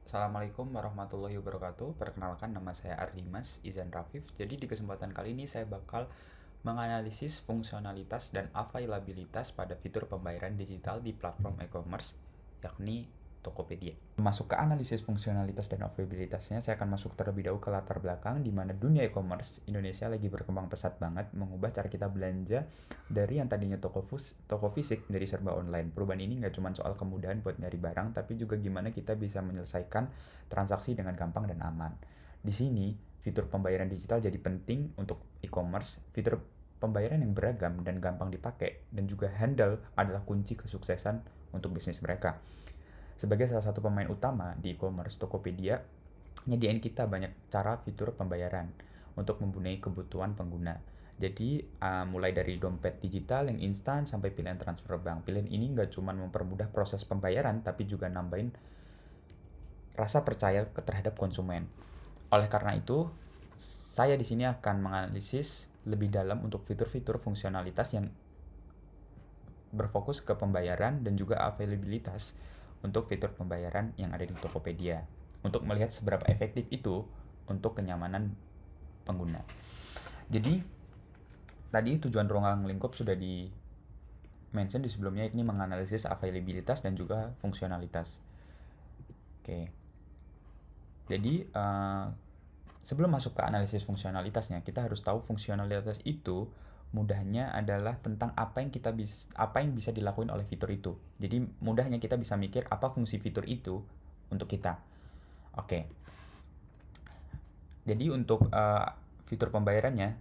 Assalamualaikum warahmatullahi wabarakatuh. Perkenalkan, nama saya Ardimas Izan Rafif. Jadi di kesempatan kali ini saya bakal menganalisis fungsionalitas dan availabilitas pada fitur pembayaran digital di platform e-commerce, yakni Tokopedia. Masuk ke analisis fungsionalitas dan availabilitasnya, saya akan masuk terlebih dahulu ke latar belakang di mana dunia e-commerce Indonesia lagi berkembang pesat banget, mengubah cara kita belanja dari yang tadinya toko fisik menjadi serba online. Perubahan ini nggak cuma soal kemudahan buat nyari barang, tapi juga gimana kita bisa menyelesaikan transaksi dengan gampang dan aman. Di sini, fitur pembayaran digital jadi penting untuk e-commerce. Fitur pembayaran yang beragam dan gampang dipakai dan juga handal adalah kunci kesuksesan untuk bisnis mereka. Sebagai salah satu pemain utama di e-commerce, Tokopedia nyediain kita banyak cara fitur pembayaran untuk mempunyai kebutuhan pengguna. Jadi mulai dari dompet digital yang instan sampai pilihan transfer bank. Pilihan ini nggak cuma mempermudah proses pembayaran, tapi juga nambahin rasa percaya terhadap konsumen. Oleh karena itu, saya di sini akan menganalisis lebih dalam untuk fitur-fitur fungsionalitas yang berfokus ke pembayaran dan juga availabilitas untuk fitur pembayaran yang ada di Tokopedia, untuk melihat seberapa efektif itu untuk kenyamanan pengguna. Jadi, tadi tujuan ruang lingkup sudah di mention di sebelumnya, ini menganalisis availabilitas dan juga fungsionalitas. Oke. Jadi, sebelum masuk ke analisis fungsionalitasnya, kita harus tahu fungsionalitas itu mudahnya adalah tentang apa yang bisa dilakukan oleh fitur itu. Jadi mudahnya kita bisa mikir apa fungsi fitur itu untuk kita. Oke. Jadi untuk fitur pembayarannya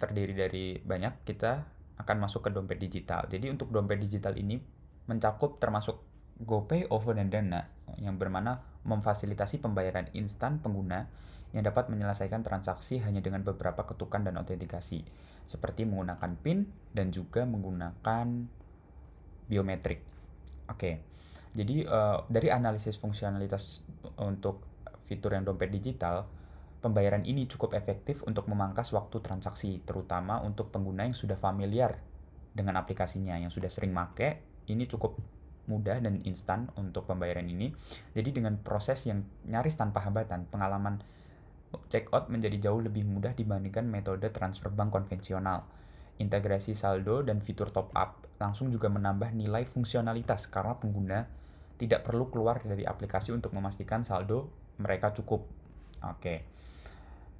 terdiri dari banyak, kita akan masuk ke dompet digital. Jadi untuk dompet digital ini mencakup termasuk GoPay, OVO, dan Dana yang bermana memfasilitasi pembayaran instan pengguna yang dapat menyelesaikan transaksi hanya dengan beberapa ketukan dan autentikasi, seperti menggunakan PIN dan juga menggunakan biometrik. Oke, jadi dari analisis fungsionalitas untuk fitur yang dompet digital, pembayaran ini cukup efektif untuk memangkas waktu transaksi, terutama untuk pengguna yang sudah familiar dengan aplikasinya, yang sudah sering make. Ini cukup mudah dan instan untuk pembayaran ini. Jadi dengan proses yang nyaris tanpa hambatan, pengalaman checkout menjadi jauh lebih mudah dibandingkan metode transfer bank konvensional. Integrasi saldo dan fitur top up langsung juga menambah nilai fungsionalitas karena pengguna tidak perlu keluar dari aplikasi untuk memastikan saldo mereka cukup. Oke.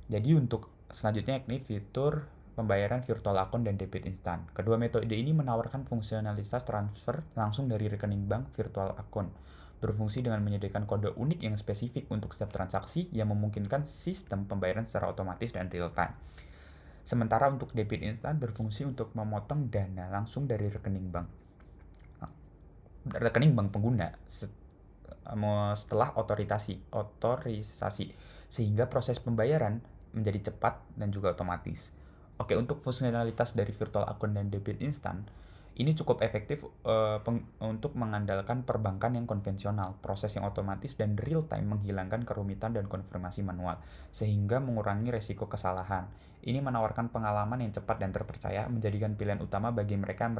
Jadi untuk selanjutnya ini fitur pembayaran virtual account dan debit instan. Kedua metode ini menawarkan fungsionalitas transfer langsung dari rekening bank virtual account, berfungsi dengan menyediakan kode unik yang spesifik untuk setiap transaksi yang memungkinkan sistem pembayaran secara otomatis dan real time. Sementara untuk debit instan berfungsi untuk memotong dana langsung dari rekening bank pengguna setelah otorisasi, sehingga proses pembayaran menjadi cepat dan juga otomatis. Oke, untuk fungsionalitas dari virtual account dan debit instan, ini cukup efektif untuk mengandalkan perbankan yang konvensional, proses yang otomatis dan real time menghilangkan kerumitan dan konfirmasi manual, sehingga mengurangi resiko kesalahan. Ini menawarkan pengalaman yang cepat dan terpercaya, menjadikan pilihan utama bagi mereka yang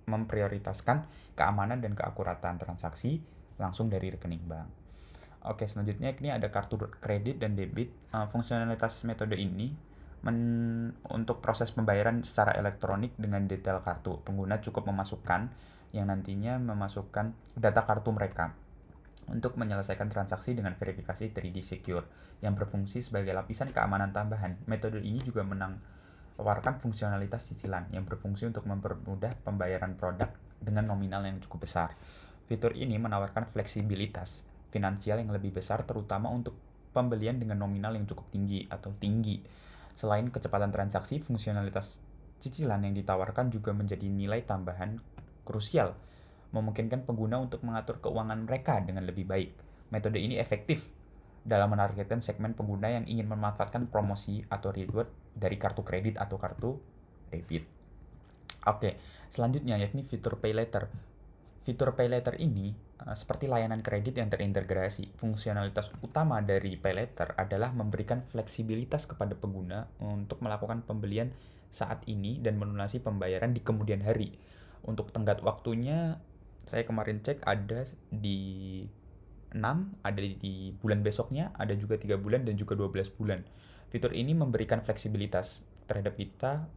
memprioritaskan keamanan dan keakuratan transaksi langsung dari rekening bank. Oke, selanjutnya ini ada kartu kredit dan debit. Fungsionalitas metode ini untuk proses pembayaran secara elektronik dengan detail kartu. Pengguna cukup memasukkan yang nantinya memasukkan data kartu mereka untuk menyelesaikan transaksi dengan verifikasi 3D Secure yang berfungsi sebagai lapisan keamanan tambahan. Metode ini juga menawarkan fungsionalitas cicilan yang berfungsi untuk mempermudah pembayaran produk dengan nominal yang cukup besar. Fitur ini menawarkan fleksibilitas finansial yang lebih besar, terutama untuk pembelian dengan nominal yang cukup tinggi atau tinggi. Selain kecepatan transaksi, fungsionalitas cicilan yang ditawarkan juga menjadi nilai tambahan krusial, memungkinkan pengguna untuk mengatur keuangan mereka dengan lebih baik. Metode ini efektif dalam menargetkan segmen pengguna yang ingin memanfaatkan promosi atau reward dari kartu kredit atau kartu debit. Oke, selanjutnya yakni fitur Pay Later. Fitur Pay Later ini seperti layanan kredit yang terintegrasi. Fungsionalitas utama dari Pay Later adalah memberikan fleksibilitas kepada pengguna untuk melakukan pembelian saat ini dan melunasi pembayaran di kemudian hari. Untuk tenggat waktunya, saya kemarin cek ada di 6, ada di bulan besoknya, ada juga 3 bulan dan juga 12 bulan. Fitur ini memberikan fleksibilitas terhadap kita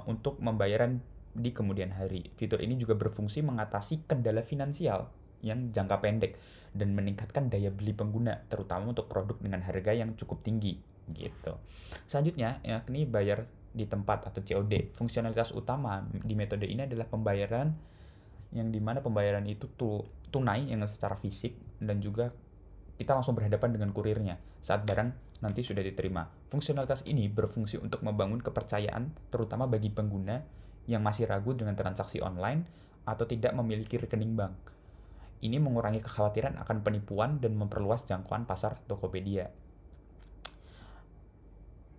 untuk pembayaran di kemudian hari. Fitur ini juga berfungsi mengatasi kendala finansial yang jangka pendek dan meningkatkan daya beli pengguna, terutama untuk produk dengan harga yang cukup tinggi gitu. Selanjutnya, yakni bayar di tempat atau COD. Fungsionalitas utama di metode ini adalah pembayaran yang dimana pembayaran itu tunai yang secara fisik dan juga kita langsung berhadapan dengan kurirnya saat barang nanti sudah diterima. Fungsionalitas ini berfungsi untuk membangun kepercayaan terutama bagi pengguna yang masih ragu dengan transaksi online atau tidak memiliki rekening bank. Ini mengurangi kekhawatiran akan penipuan dan memperluas jangkauan pasar Tokopedia.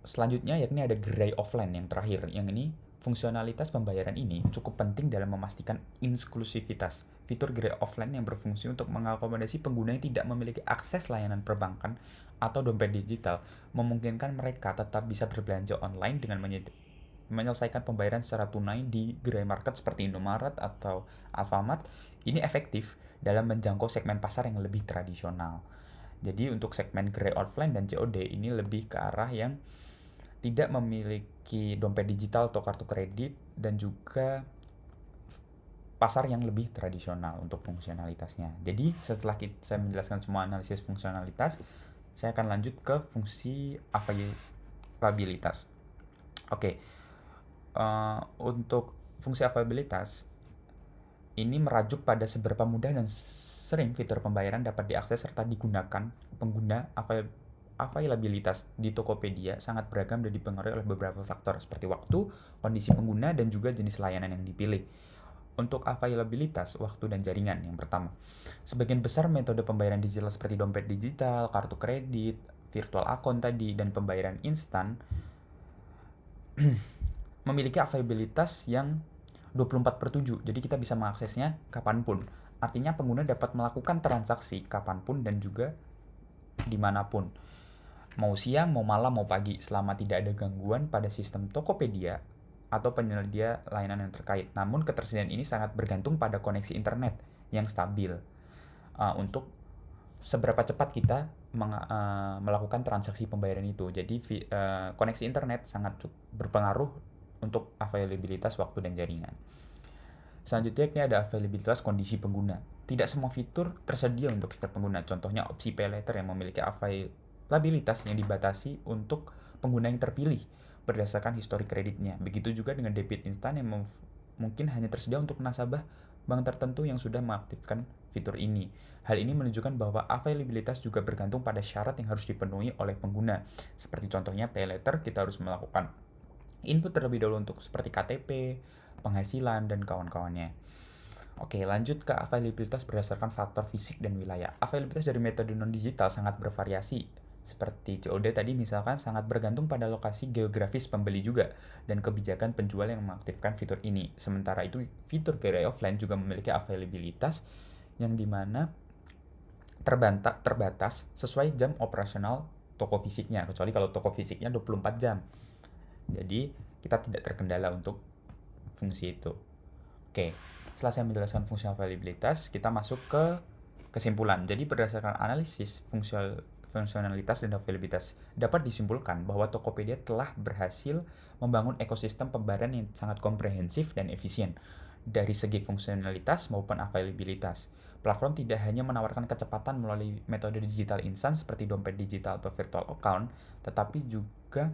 Selanjutnya yakni ada gerai offline yang terakhir. Yang ini fungsionalitas pembayaran ini cukup penting dalam memastikan inklusivitas. Fitur gerai offline yang berfungsi untuk mengakomodasi pengguna yang tidak memiliki akses layanan perbankan atau dompet digital memungkinkan mereka tetap bisa berbelanja online dengan menyelesaikan pembayaran secara tunai di gerai market seperti Indomaret atau Alfamart. Ini efektif dalam menjangkau segmen pasar yang lebih tradisional. Jadi untuk segmen gerai offline dan COD ini lebih ke arah yang tidak memiliki dompet digital atau kartu kredit dan juga pasar yang lebih tradisional untuk fungsionalitasnya. Jadi setelah saya menjelaskan semua analisis fungsionalitas, saya akan lanjut ke fungsi availabilitas. Oke, untuk fungsi availabilitas ini merajuk pada seberapa mudah dan sering fitur pembayaran dapat diakses serta digunakan pengguna. Availabilitas di Tokopedia sangat beragam dan dipengaruhi oleh beberapa faktor seperti waktu, kondisi pengguna, dan juga jenis layanan yang dipilih. Untuk availabilitas, waktu dan jaringan yang pertama. Sebagian besar metode pembayaran digital seperti dompet digital, kartu kredit, virtual account tadi, dan pembayaran instan memiliki availabilitas yang 24/7, jadi kita bisa mengaksesnya kapanpun. Artinya pengguna dapat melakukan transaksi kapanpun dan juga dimanapun. Mau siang, mau malam, mau pagi, selama tidak ada gangguan pada sistem Tokopedia atau penyedia layanan yang terkait. Namun ketersediaan ini sangat bergantung pada koneksi internet yang stabil untuk seberapa cepat kita melakukan transaksi pembayaran itu. Jadi koneksi internet sangat berpengaruh untuk availabilitas waktu dan jaringan. Selanjutnya ini ada availabilitas kondisi pengguna. Tidak semua fitur tersedia untuk setiap pengguna. Contohnya opsi pay later yang memiliki availabilitas yang dibatasi untuk pengguna yang terpilih berdasarkan histori kreditnya. Begitu juga dengan debit instan yang mungkin hanya tersedia untuk nasabah bank tertentu yang sudah mengaktifkan fitur ini. Hal ini menunjukkan bahwa availabilitas juga bergantung pada syarat yang harus dipenuhi oleh pengguna. Seperti contohnya pay later, kita harus melakukan input terlebih dahulu untuk seperti KTP, penghasilan, dan kawan-kawannya. Oke, lanjut ke availabilitas berdasarkan faktor fisik dan wilayah. Availabilitas dari metode non-digital sangat bervariasi. Seperti COD tadi misalkan sangat bergantung pada lokasi geografis pembeli juga dan kebijakan penjual yang mengaktifkan fitur ini. Sementara itu, fitur gerai offline juga memiliki availabilitas yang dimana terbatas sesuai jam operasional toko fisiknya, kecuali kalau toko fisiknya 24 jam. Jadi, kita tidak terkendala untuk fungsi itu. Oke, setelah saya menjelaskan fungsi availabilitas, kita masuk ke kesimpulan. Jadi berdasarkan analisis fungsionalitas dan availabilitas, dapat disimpulkan bahwa Tokopedia telah berhasil membangun ekosistem pembayaran yang sangat komprehensif dan efisien dari segi fungsionalitas maupun availabilitas. Platform tidak hanya menawarkan kecepatan melalui metode digital instan seperti dompet digital atau virtual account, tetapi juga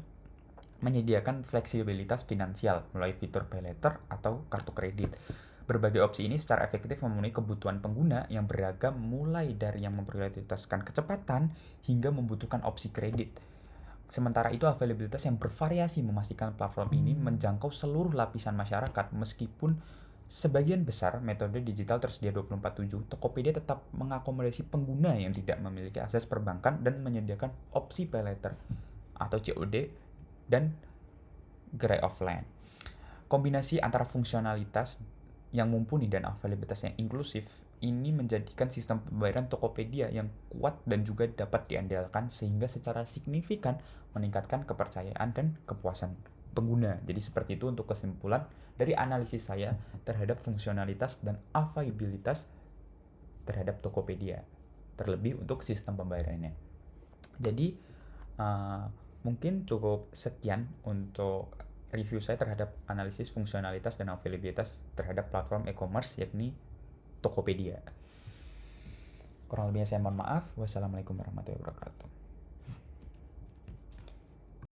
menyediakan fleksibilitas finansial melalui fitur pay later atau kartu kredit. Berbagai opsi ini secara efektif memenuhi kebutuhan pengguna yang beragam, mulai dari yang memprioritaskan kecepatan hingga membutuhkan opsi kredit. Sementara itu, availabilitas yang bervariasi memastikan platform ini menjangkau seluruh lapisan masyarakat. Meskipun sebagian besar metode digital tersedia 24/7, Tokopedia tetap mengakomodasi pengguna yang tidak memiliki akses perbankan dan menyediakan opsi pay later atau COD dan gerai offline. Kombinasi antara fungsionalitas yang mumpuni dan availabilitas yang inklusif ini menjadikan sistem pembayaran Tokopedia yang kuat dan juga dapat diandalkan sehingga secara signifikan meningkatkan kepercayaan dan kepuasan pengguna. Jadi seperti itu untuk kesimpulan dari analisis saya terhadap fungsionalitas dan availabilitas terhadap Tokopedia. terlebih untuk sistem pembayarannya. Jadi mungkin cukup sekian untuk review saya terhadap analisis fungsionalitas dan availabilitas terhadap platform e-commerce yakni Tokopedia. Kurang lebihnya saya mohon maaf. Wassalamualaikum warahmatullahi wabarakatuh.